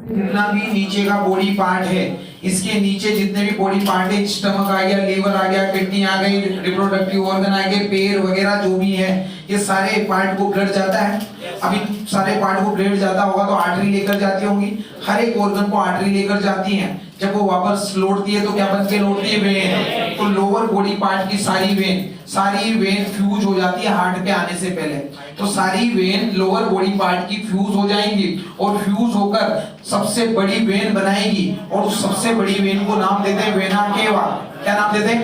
जितना भी नीचे का बॉडी पार्ट है, इसके नीचे जितने भी बॉडी पार्ट है, स्टमक आ गया, लीवर आ गया, किडनी आ गई, रिप्रोडक्टिव ऑर्गन आ गए, पैर वगैरह जो भी है, ये सारे पार्ट को ब्लड जाता है। अभी सारे पार्ट को ब्लड जाता होगा तो आर्टरी लेकर जाती होंगी, हर एक ऑर्गन को आर्टरी लेकर जाती है। जब वो वापस लौटती है तो क्या बन के लौटती है? वेन। तो लोअर बॉडी पार्ट की सारी वेन फ्यूज हो जाती है हार्ट के आने से पहले। तो सारी वेन लोअर बॉडी पार्ट की फ्यूज हो जाएंगी और फ्यूज होकर सबसे बड़ी वेन बनाएगी, और उस सबसे बड़ी वेन को नाम देते हैं वेना केवा। क्या नाम देते हैं?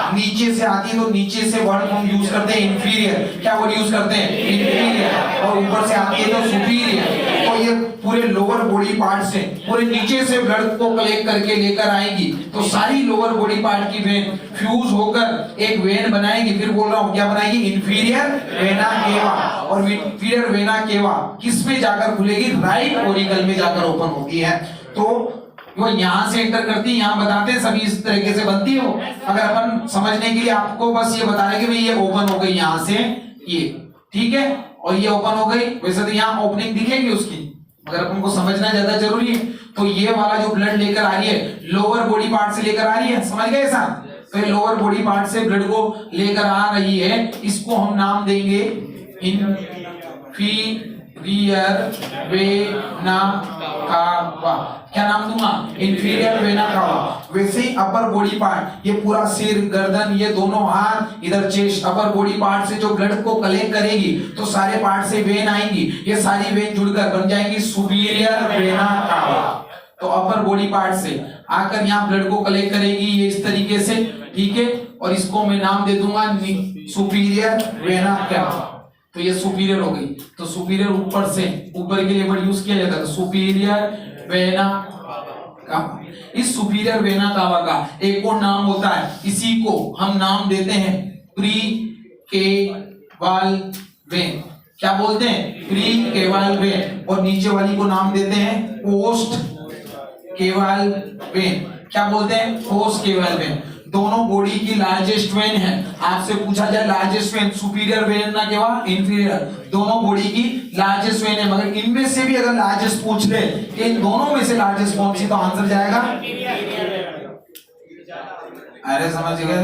नीचे से आती है तो नीचे से वर्ड हम यूज करते हैं इंफीरियर। क्या वर्ड यूज करते हैं? इंफीरियर। और ऊपर से आती है तो सुपीरियर। तो ये पूरे लोअर बॉडी पार्ट से पूरे नीचे से ब्लड को कलेक्ट करके लेकर आएंगी। तो सारी लोअर बॉडी पार्ट की वेन फ्यूज होकर एक वेन बनाएगी। फिर बोल रहा हूँ क्या बनाएगी? Inferior vena cava. और इंफीरियर वेना केवा किस में जाकर खुलेगी? राइट ऑरिकल में जाकर ओपन होती है। तो वो यहाँ से एंटर करती है, यहाँ बताते हैं सभी इस तरीके से बनती हो। अगर अपन समझने के लिए आपको बस ये बता रहे कि भाई ये ओपन हो गई यहाँ से, ये ठीक है, और ये ओपन हो गई। वैसे तो यहाँ ओपनिंग दिखेगी उसकी, अगर अपन को समझना ज्यादा जरूरी है। तो ये वाला जो ब्लड लेकर आ रही है लोअर बॉडी पार्ट से लेकर आ रही है, समझ गए ऐसा? तो ये लोअर बॉडी पार्ट से ब्लड को लेकर आ रही है, इसको हम नाम देंगे इंफीरियर वेना कावा। क्या नाम दूंगा? Inferior vena cava. वैसे ही अपर बॉडी पार्ट, ये पूरा सिर, गर्दन, ये दोनों हाथ, इधर चेस्ट, अपर बॉडी पार्ट से जो ब्लड को कलेक्ट करेगी तो सारे पार्ट से वेन आएंगी। ये सारी वेन जुड़कर बन जाएंगी सुपीरियर वेना कावा। तो अपर बॉडी पार्ट से आकर यहाँ ब्लड को कलेक्ट करेगी ये इस तरीके से, ठीक है। और इसको मैं नाम दे दूंगा सुपीरियर वेना कावा। तो ये सुपीरियर हो गई। तो सुपीरियर ऊपर से, ऊपर के लिए वर्ड यूज किया जाता है सुपीरियर वेना कावा। इस सुपीरियर वेना कावा का एक और नाम होता है, इसी को हम नाम देते हैं प्री केवल वेन। क्या बोलते हैं? प्री केवल वेन। और नीचे वाली को नाम देते हैं पोस्ट केवल वेन। क्या बोलते हैं? पोस्ट केवल वेन। दोनों बॉडी की लार्जेस्ट वेन है। आपसे पूछा जाए लार्जेस्ट वेन सुपीरियर वेन ना केवा इंफीरियर, दोनों बॉडी की लार्जेस्ट वेन है। मगर इनमें से भी अगर लार्जेस्ट पूछ ले कि इन दोनों में से लार्जेस्ट कौन सी, तो आंसर जाएगा, अरे समझ गए,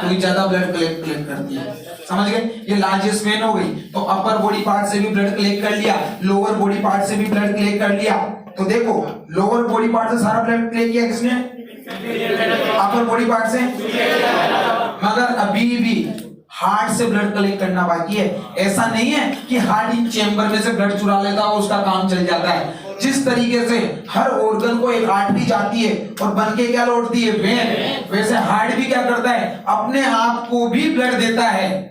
कोई ज्यादा ब्लड कलेक्ट करती है, समझ गए? ये लार्जेस्ट वेन हो गई। तो अपर बॉडी पार्ट से भी ब्लड कलेक्ट कर लिया, लोअर बॉडी पार्ट से भी ब्लड कलेक्ट कर लिया। तो देखो लोअर बॉडी पार्ट से सारा ब्लड कलेक्ट किया किसने? अपर बॉडी पार्ट से। मगर अभी भी हार्ट से ब्लड कलेक्ट करना बाकी है। ऐसा नहीं है कि हार्ट इन चेंबर में से ब्लड चुरा लेता है और उसका काम चल जाता है। जिस तरीके से हर ऑर्गन को एक आर्टरी जाती है और बन के क्या लौटती है? वेन। वैसे हार्ट भी क्या करता है? अपने आप को भी ब्लड देता है,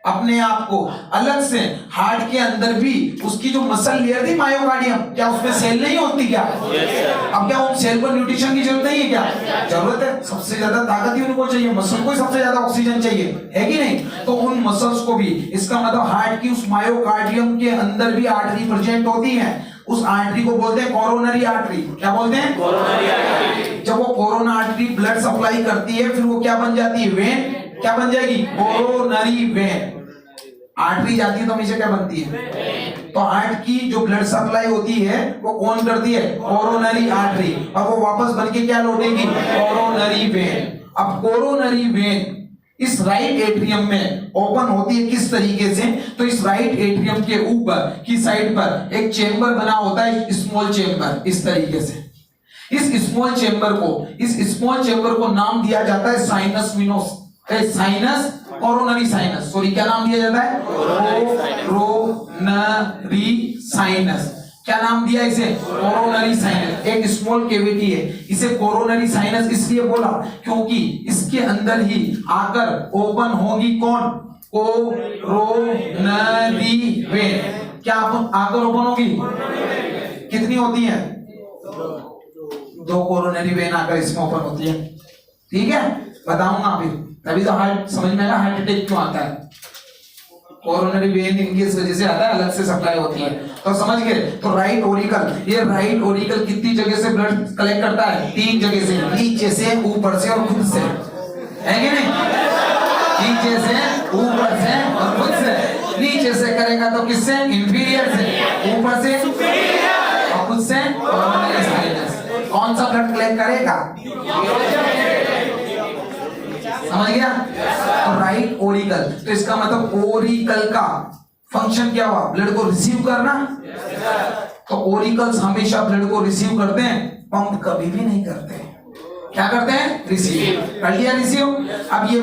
अपने आप को अलग से। हार्ट के अंदर भी उसकी जो मसल लेयर थी मायोकार्डियम, क्या उसमें सेल नहीं होती क्या? अब क्या उन सेल को न्यूट्रिशन की जरूरत नहीं है क्या? जरूरत है। सबसे ज्यादा ताकत ही उनको चाहिए, मसल को सबसे ज्यादा ऑक्सीजन चाहिए, है कि नहीं? तो उन मसल्स को भी, इसका मतलब हार्ट की उस मायोकार्डियम के अंदर भी आर्टरी प्रेजेंट होती है। उस आर्टरी को बोलते हैं कोरोनरी आर्टरी। क्या बोलते हैं? Coronary artery. जब वो कोरोना आर्टरी ब्लड सप्लाई करती है, फिर वो क्या बन जाती है? वेन। क्या बन जाएगी? Coronary when. आर्टरी जाती है तो हमेशा क्या बनती है? तो हार्ट की जो ब्लड सप्लाई होती है वो कौन करती है? Coronary artery. और वो वापस बन के क्या लौटेगी? Coronary when. अब कोरोनरी वेन इस राइट एट्रियम में ओपन होती है किस तरीके से? तो इस राइट एट्रियम के ऊपर की साइड पर एक चेंबर बना होता है, स्मॉल चेंबर, इस तरीके से। इस स्मॉल चेंबर को नाम दिया जाता है sinus venosus, sinus coronary sinus, sorry क्या नाम दिया जाता है? Coronary sinus. क्या नाम दिया इसे? Coronary sinus. एक स्मॉल कैविटी है, इसे कोरोनरी साइनस इसलिए बोला क्योंकि इसके अंदर ही आकर ओपन होगी कौन? Coronary when. क्या आकर ओपन होगी? कितनी होती है? 2 कोरोनरी वेन आकर इसमें ओपन होती है, ठीक है? बताऊंगा अभी, तभी तो हार्ट समझ में आएगा हार्ट अटैक क्यों आता है। कोरोनरी वेन इनकी इस वजह से आता है, अलग से सप्लाई होती है। तो समझ गए? तो राइट ओरिकल, ये राइट ओरिकल कितनी जगह से ब्लड कलेक्ट करता है? 3 जगह से, नीचे से, ऊपर से और खुद से, है कि नहीं? नीचे से, ऊपर से और खुद से। नीचे से करेगा तो किससे? इंफीरियर से। ऊपर से सुपीरियर। सा ब्लड कलेक्ट करेगा? समझ गया? तो राइट ओरिकल, तो इसका मतलब ओरिकल का फंक्शन क्या हुआ? ब्लड को रिसीव करना। तो ओरिकल्स हमेशा ब्लड को रिसीव करते हैं, पंप कभी भी नहीं करते। क्या करते हैं? रिसीव कर लिया, रिसीव। अब ये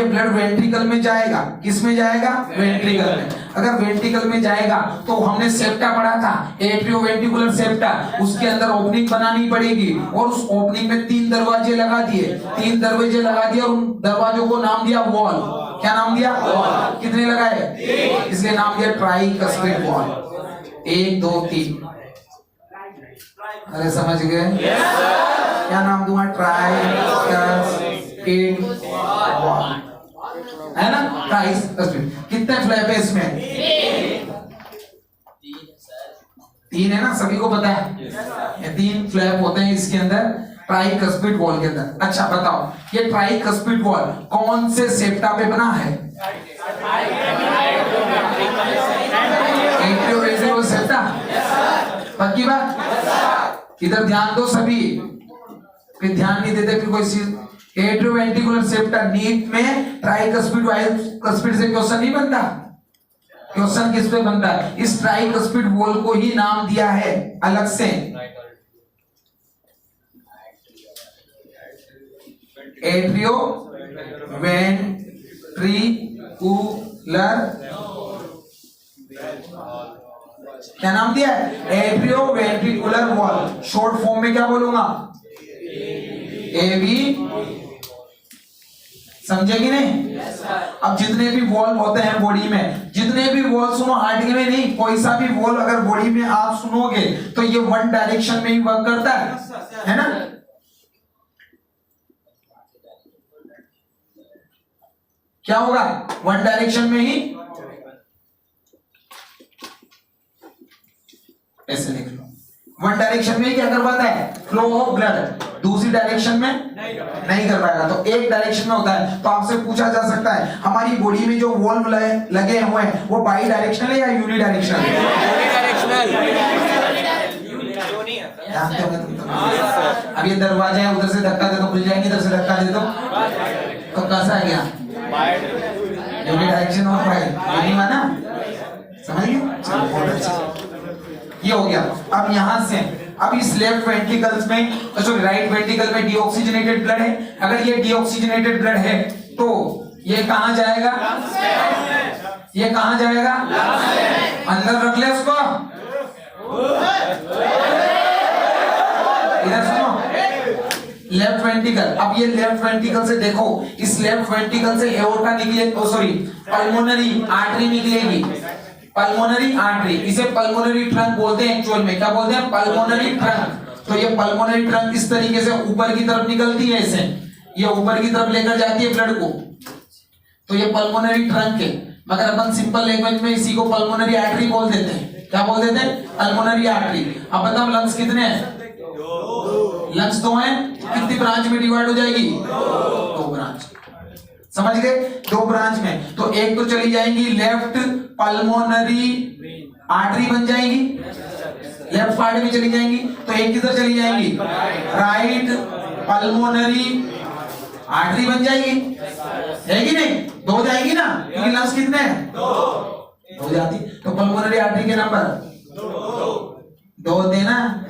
ब्लड वेंट्रिकल में जाएगा। किस में जाएगा? वेंट्रिकल में। अगर वेंट्रिकल में जाएगा तो हमने सेप्टा पढ़ा था, एट्रियोवेंट्रिकुलर सेप्टा, उसके अंदर ओपनिंग बनानी पड़ेगी और उस ओपनिंग में 3 दरवाजे लगा दिए। 3 दरवाजे लगा दिए और उन दरवाजों को नाम दिया वॉल। क्या नाम दिया? वॉल। कितने लगाए? इसलिए नाम दिया ट्राइकस्पिड वॉल। 1 2 3। अरे समझ गए? क्या नाम दूंगा? ट्राइकस्पिड वॉल, है ना? ट्राइकस्पिड। कितने फ्लैप है इसमें? 3 है ना, सभी को पता है। ये 3 फ्लैप होते हैं इसके अंदर, ट्राइकस्पिड वॉल के अंदर। अच्छा बताओ, ये ट्राइकस्पिड वॉल कौन से सेप्टा पे बना है? Atrioventricular septa. पक्की बात? इधर ध्यान दो सभी, फिर ध्यान नहीं देते फिर कोई चीज। एट्रियोवेंट्रिकुलर सेप्टा नीट में ट्राइकस्पिड से क्वेश्चन नहीं बनता। क्वेश्चन किस पे बनता है? इस ट्राइकस्पिड वॉल को ही नाम दिया है अलग से एट्रियोवेंट्रिकुलर। क्या नाम दिया है? Atrioventricular wall. शॉर्ट फॉर्म में क्या बोलूंगा? एवी। समझे कि नहीं? अब जितने भी वॉल होते हैं बॉडी में, जितने भी वॉल सुनो, हार्ट में नहीं, कोई सा भी वॉल अगर बॉडी में आप सुनोगे तो ये वन डायरेक्शन में ही वर्क करता है ना? क्या होगा? वन डायरेक्शन में ही। ऐसे लिख लो, वन डायरेक्शन में क्या करवाता है? Flow of blood. दूसरी डायरेक्शन में नहीं कर पाएगा, तो एक डायरेक्शन में होता है। तो आपसे पूछा जा सकता है हमारी बॉडी में जो वॉल्व लगे हुए हैं वो बाई डायरेक्शनल है या यूनि डायरेक्शनल? अब ये दरवाजा है, उधर से धक्का दे तो खुल जाएंगे, इधर से धक्का दे तो कैसा है? गया यूनि डायरेक्शन और बाई यूनि माना। समझ गए? चलो बहुत अच्छा, ये हो गया। अब यहां से अब इस लेफ्ट वेंट्रिकल्स में, सॉरी राइट वेंट्रिकल में डीऑक्सीजनेटेड ब्लड है। अगर ये डीऑक्सीजनेटेड ब्लड है तो ये कहां जाएगा? ये कहां जाएगा? अंदर रख ले उसको। इधर सुनो, लेफ्ट वेंट्रिकल। अब ये लेफ्ट वेंट्रिकल से देखो, इस लेफ्ट वेंट्रिकल से एओर्टा निकले, सॉरी पल्मोनरी आर्टरी निकलेगी। पल्मोनरी आर्टरी, इसे पल्मोनरी ट्रंक बोलते हैं एक्चुअल में। क्या बोलते हैं? Pulmonary trunk. तो ये पल्मोनरी ट्रंक इस तरीके से ऊपर की तरफ निकलती है, इसे ये ऊपर की तरफ लेकर जाती है ब्लड को। तो ये पल्मोनरी ट्रंक है, मगर अपन सिंपल लैंग्वेज में इसी को पल्मोनरी आर्टरी बोल देते हैं। क्या बोल देते हैं? Pulmonary artery. अब बताओ लंग्स कितने हैं? लंग्स 2 हैं। कितनी ब्रांच में डिवाइड हो जाएगी? 2 ब्रांच। समझ गए? 2 ब्रांच में। तो एक तो चली जाएंगी लेफ्ट पल्मोनरी आर्टरी बन जाएगी, लेफ्ट पार्ट में चली जाएंगी। तो एक किधर चली जाएंगी? राइट पल्मोनरी आर्टरी बन जाएगी, है कि नहीं? 2 जाएगी ना, क्योंकि लंग्स कितने हैं? 2 जाती। तो पल्मोनरी आर्टरी के नंबर 2 देना।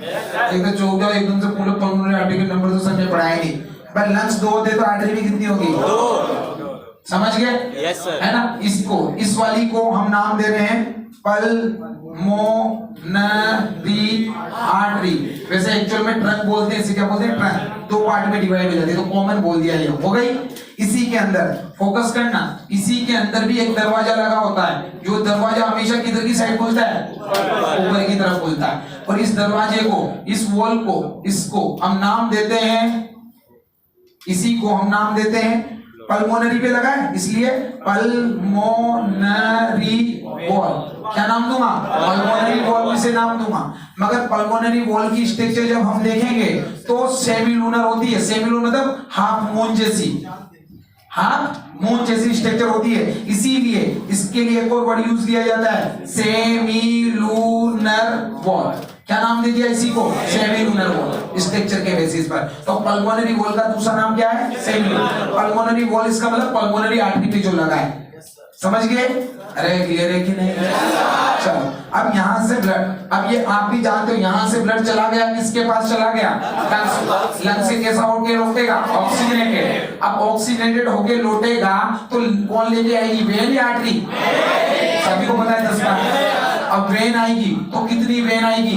एक तो चौक जाओ एकदम से पूरे पल्मोनरी आर्टरी के नंबर तो समझ पढ़ाए नहीं, पर लंग्स 2 होते तो आर्टरी भी कितनी होगी? 2। समझ गए? Yes sir. है ना? इसको, इस वाली को हम नाम दे रहे हैं पल्मोनरी आर्टरी। वैसे एक्चुअल में ट्रंक बोलते हैं, इसे क्या बोलते हैं? ट्रंक। 2 पार्ट में डिवाइड हो जाती है, तो कॉमन बोल दिया, ये हो गई। इसी के अंदर फोकस करना, इसी के अंदर भी एक दरवाजा लगा होता है, जो दरवाजा हमेशा किधर की साइड खुलता है? ऊपर की तरफ खुलता है। और इस दरवाजे को, इस वॉल को, इसको हम नाम देते हैं, इसी को हम नाम देते हैं, पल्मोनरी पे लगा है इसलिए पल्मोनरी वॉल। क्या नाम दूंगा? पल्मोनरी वॉल से नाम दूंगा। मगर पल्मोनरी वॉल की स्ट्रक्चर जब हम देखेंगे तो सेमीलूनर होती है। सेमीलूनर मतलब हाफ मून जैसी, हाफ मून जैसी स्ट्रक्चर होती है। इसीलिए इसके लिए एक और वर्ड यूज किया जाता है, सेमीलूनर वॉल। क्या नाम दे दिया इसी को? सेमीलूनर वॉल, स्ट्रक्चर के बेसिस पर। तो पल्मोनरी वॉल का दूसरा नाम क्या है? सेमीलूनर। पल्मोनरी वॉल इसका मतलब पल्मोनरी आर्टरी पे जो लगा है, समझ गए? अरे क्लियर है कि नहीं? चलो अब यहां से ब्लड, अब ये आप भी जानते हो यहां से ब्लड चला गया, किसके पास चला गया? लंग से कैसा होके लौटेगा? ऑक्सीजनेटेड। अब ऑक्सीजनेटेड होके लौटेगा तो कौन लेके आएगी? वेन या आर्टरी? सभी को पता है 10 बार। अब वेन आएगी तो कितनी वेन आएगी?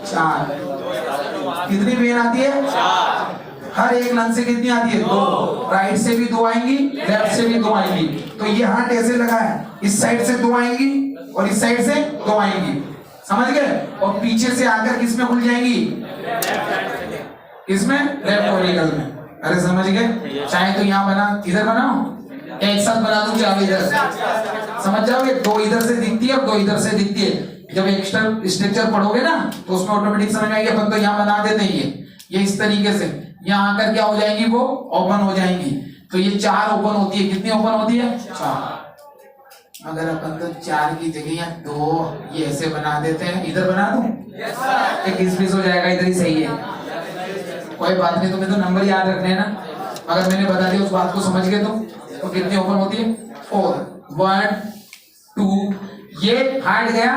4। कितनी वेन आती है? 4। हर एक लंग से कितनी आती है? 2। राइट से भी 2 आएंगी, लेफ्ट से भी 2 आएंगी। तो ये हार्ट ऐसे लगा है, इस साइड से 2 आएंगी और इस साइड से 2 आएंगी, समझ गए? और पीछे से आकर किस में खुल जाएंगी? इसमें, लेफ्ट ओरिकल में। अरे समझ गए? चाहे तो यहाँ बना, इधर बनाओ, एक साथ बना दूं, चाहे इधर समझ जाओगे। 2 इधर से दिखती है और 2 इधर से दिखती है। जब एक्स्ट्रा स्ट्रक्चर पढ़ोगे ना तो उसमें ऑटोमेटिक समझ आएगी। अपन तो यहाँ बना देते हैं ये इस तरीके से, यहाँ आकर क्या हो जाएंगी? वो ओपन हो जाएंगी। तो ये 4 ओपन होती है। कितनी ओपन होती है? 4। अगर अपन तो 4 की जगह यहाँ 2 ये ऐसे बना देते हैं, इधर बना दूं, एक 20 हो जाएगा, इधर ही सही है, कोई बात नहीं। तुम्हें तो नंबर याद रखने हैं ना। अगर मैंने बता दिया उस बात को समझ गए तो कितनी ओपन होती है? 4। 1 2। ये हार्ट गया,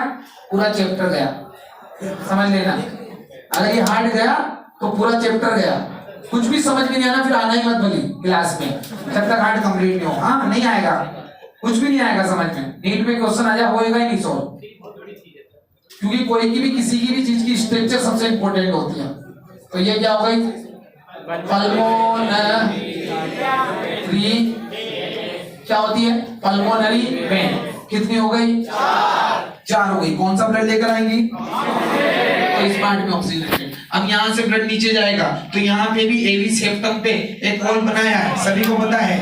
पूरा चैप्टर गया, समझ लेना। अगर ये हार्ट गया तो पूरा चैप्टर गया। कुछ भी समझ में नहीं आना फिर आना ही मत भली क्लास में, जब तक हार्ट कंप्लीट नहीं हो। हाँ नहीं आएगा, कुछ भी नहीं आएगा समझ में। नीट में क्वेश्चन आ जाए होएगा ही नहीं सॉल्व, क्योंकि कोई की भी किसी की भी चीज की स्ट्रक्चर सबसे इंपॉर्टेंट होती है। तो ये क्या हो गई? पल्मोनरी, क्या होती है? Pulmonary vein. कितनी हो गई? 4 हो गई। कौन सा ब्लड लेकर आएंगी? तो इस पार्ट में ऑक्सीजन। अब यहाँ से ब्लड नीचे जाएगा तो यहाँ पे भी एवी सेप्टम पे एक वॉल बनाया है, सभी को पता है।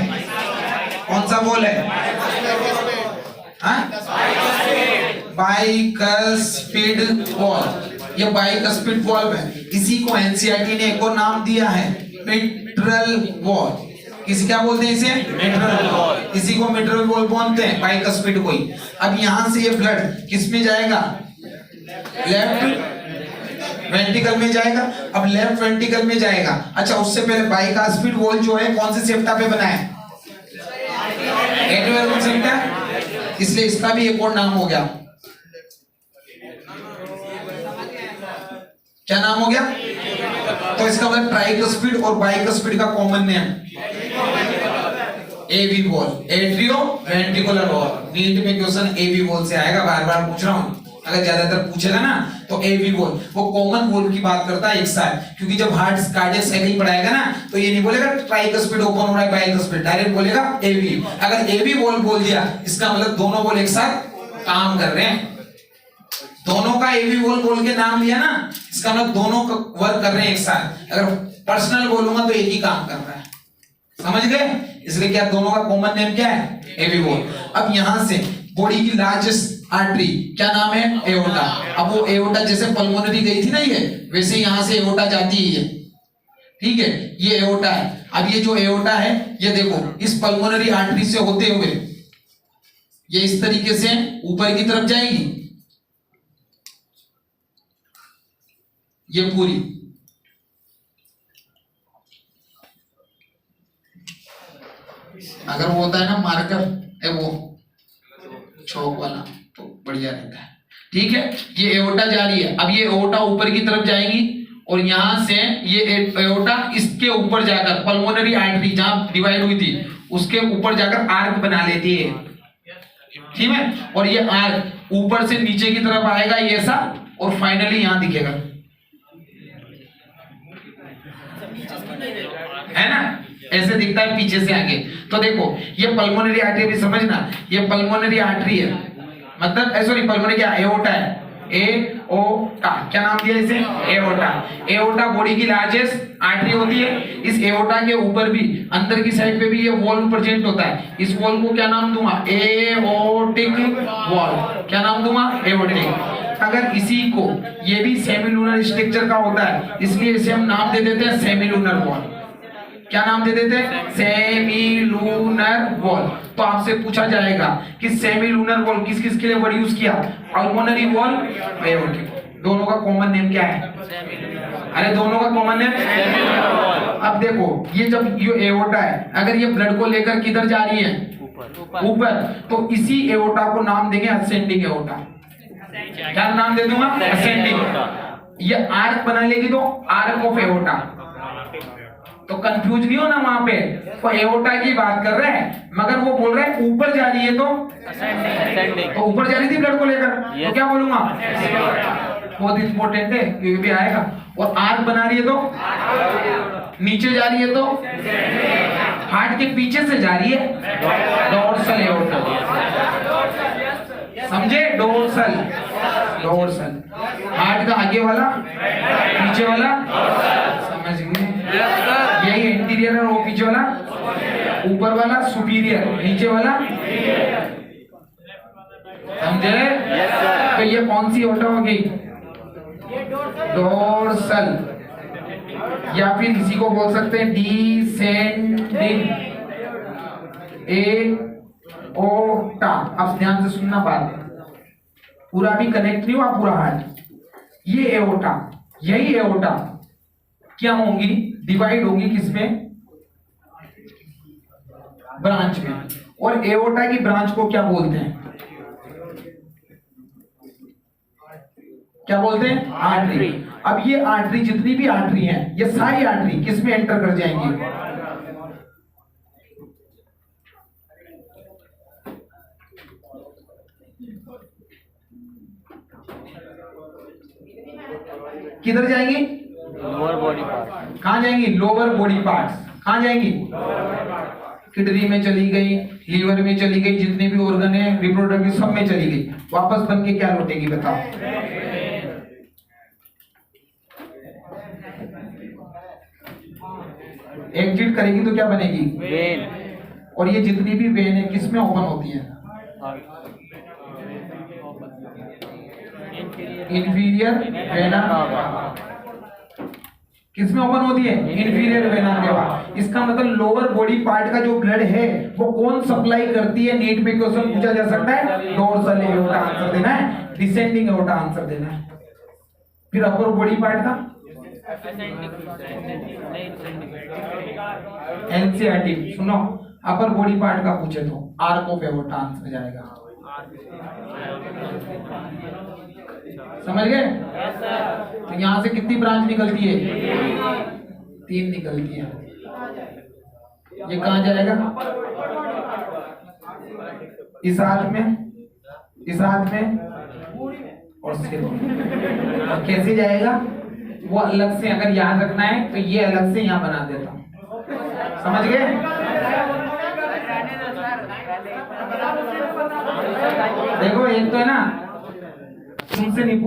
कौन सा वॉल है? Bicuspid valve. ये बाइकस्पिड वॉल है। इसी को एनसीईआरटी ने एक और नाम दिया है, मिट्रल वॉल। किसी क्या बोलते हैं इसे? Mitral valve. इसी को मिट्रल वॉल बोलते हैं, बाइकस्पिड को ही। अब यहाँ से ये ब्लड किस में जाएगा? लेफ्ट वेंट्रिकल में जाएगा। अब लेफ्ट वेंट्रिकल में जाएगा। अच्छा उससे पहले बाइकस्पिड वॉल जो है कौन से सेप्टा पे बना है? एट्रियल सेप्टा, इसलिए इसका भी एक और नाम हो गया। क्या नाम हो गया? तो इसका मतलब ट्राइकस्पिड और बाइकस्पिड का common name AV valve, atrioventricular valve. NEET में क्वेश्चन एवी वॉल से आएगा, बार बार पूछ रहा हूं, अगर ज्यादातर पूछेगा ना तो एवी वॉल। वो कॉमन वॉल की बात करता है एक साथ, क्योंकि जब हार्ट कार्डियक साइकिल पढ़ाएगा ना तो ये नहीं बोलेगा ट्राइकस्पिड ओपन हो रहा है बाइकस्पिड, डायरेक्ट बोलेगा एवी। अगर एवी वॉल बोल दिया इसका मतलब दोनों वॉल एक साथ काम कर रहे हैं। दोनों का एवी वॉल बोल के नाम लिया ना, इसका मतलब दोनों वर्क कर रहे हैं एक साथ। अगर पर्सनल बोलूंगा तो एक ही काम कर रहा है, समझ गए? इसलिए क्या दोनों का कॉमन नेम क्या है? एवी वॉल। अब यहां से बॉडी की लार्जेस्ट आर्टरी क्या नाम है? एओर्टा। अब वो एओर्टा जैसे पल्मोनरी गई थी ना ये, वैसे यहां से एओर्टा जाती है ये, ठीक है? ये एओर्टा है। अब ये जो एओर्टा है ये देखो इस पल्मोनरी आर्टरी से होते हुए ये इस तरीके से ऊपर की तरफ जाएगी, ये पूरी। अगर वो होता है ना मार्कर, वो चौक वाला, तो बढ़िया रहता है, ठीक है? ये एओर्टा जा रही है। अब ये एओर्टा ऊपर की तरफ जाएगी और यहां से ये एओर्टा इसके ऊपर जाकर पल्मोनरी आर्टरी जहां डिवाइड हुई थी उसके ऊपर जाकर आर्क बना लेती है, ठीक है? और ये आर्क ऊपर से नीचे की तरफ आएगा ये ऐसा, और फाइनली यहां दिखेगा, है ना? ऐसे दिखता है पीछे से आगे। तो देखो ये पल्मोनरी आर्टरी भी समझना, ये पल्मोनरी आर्टरी है, मतलब सॉरी पल्मोनरी क्या? एओर्टा है, एओर्टा। क्या नाम दिया इसे? एओर्टा। एओर्टा बॉडी की लार्जेस्ट आर्टरी होती है। इस एओर्टा के ऊपर भी अंदर की साइड पे भी ये वॉल प्रेजेंट होता है। इस वॉल को क्या नाम दूंगा? Aortic wall. क्या नाम दूंगा? एओर्टिक। अगर इसी को, ये भी सेमीलूनर स्ट्रक्चर का होता है, इसलिए इसे हम नाम दे देते हैं सेमीलूनर वॉल। क्या नाम दे देते हैं? Semilunar wall. तो आपसे पूछा जाएगा कि सेमी लूनर वॉल किस किस के लिए वर्ड यूज किया? Pulmonary wall, aortic. दोनों का कॉमन नेम क्या है? अरे दोनों का कॉमन नेम। अब देखो ये जब ये एओर्टा है, अगर ये ब्लड को लेकर किधर जा रही है? ऊपर, तो इसी एओर्टा को नाम देंगे असेंडिंग एओर्टा। क्या नाम दे दूंगा? असेंडिंग। ये आर्क बना लेगी तो आर्क ऑफ एओर्टा। तो कंफ्यूज नहीं हो ना वहां पे, वो एओर्टा की बात कर रहे हैं मगर वो बोल रहे हैं ऊपर जा रही है तो असेंडिंग। तो ऊपर जा रही थी ब्लड को लेकर, तो क्या बोलूंगा? बहुत इंपॉर्टेंट है, ये भी आएगा। और आर्क बना रही है तो नीचे जा रही है तो हार्ट के पीछे से जा रही है, डोर्सल एओर्टा। समझे? Dorsal, dorsal. हार्ट का आगे वाला, पीछे वाला, समझ गए? यही इंटीरियर है, वो पीछे वाला, ऊपर वाला सुपीरियर, नीचे वाला, समझे? तो ये कौन सी एओर्टा हो गई? डोर्सल, या फिर इसी को बोल सकते हैं डिसेंडिंग एओर्टा। अब ध्यान से सुनना बात, पूरा भी कनेक्ट नहीं हुआ पूरा हार्ट। ये एओर्टा, यही एओर्टा क्या होंगी? डिवाइड होंगी किसमें? ब्रांच में। और एओर्टा की ब्रांच को क्या बोलते हैं? क्या बोलते हैं? आर्टरी। अब ये आर्टरी, जितनी भी आर्टरी हैं, ये सारी आर्टरी किसमें एंटर कर जाएंगी? किधर जाएंगी? Lower body part. कहां जाएंगी? Lower body parts. कहां जाएंगी? किडनी में चली गई, लीवर में चली गई, जितने भी ऑर्गन है रिप्रोडक्टिव सब में चली गई, वापस बन के क्या लौटेगी बताओ? एग्जिट करेगी तो क्या बनेगी? वेन। और ये जितनी भी वेन है किसमें ओपन होती है? Inferior vena cava. किसमें ओपन होती है? Inferior vena cava. इसका मतलब लोअर बॉडी पार्ट का जो ब्लड है वो कौन सप्लाई करती है? नीट में क्वेश्चन पूछा जा सकता है। डोर्सल एओर्टा आंसर देना है, डिसेंडिंग एओर्टा आंसर देना है। फिर अपर बॉडी पार्ट का एनसीईआरटी सुनो, अपर बॉडी पार्ट का पूछे तो आर्क ऑफ एओर्टा आंसर जाएगा। समझ गए? तो यहां से कितनी ब्रांच निकलती है? 3 निकलती है। ये कहां जाएगा? इस हाथ में, इस हाथ में और सिर में। और कैसे जाएगा वो अलग से अगर याद रखना है तो ये अलग से यहां बना देता हूं। समझ गए? देखो एक तो है ना तुमसे नहीं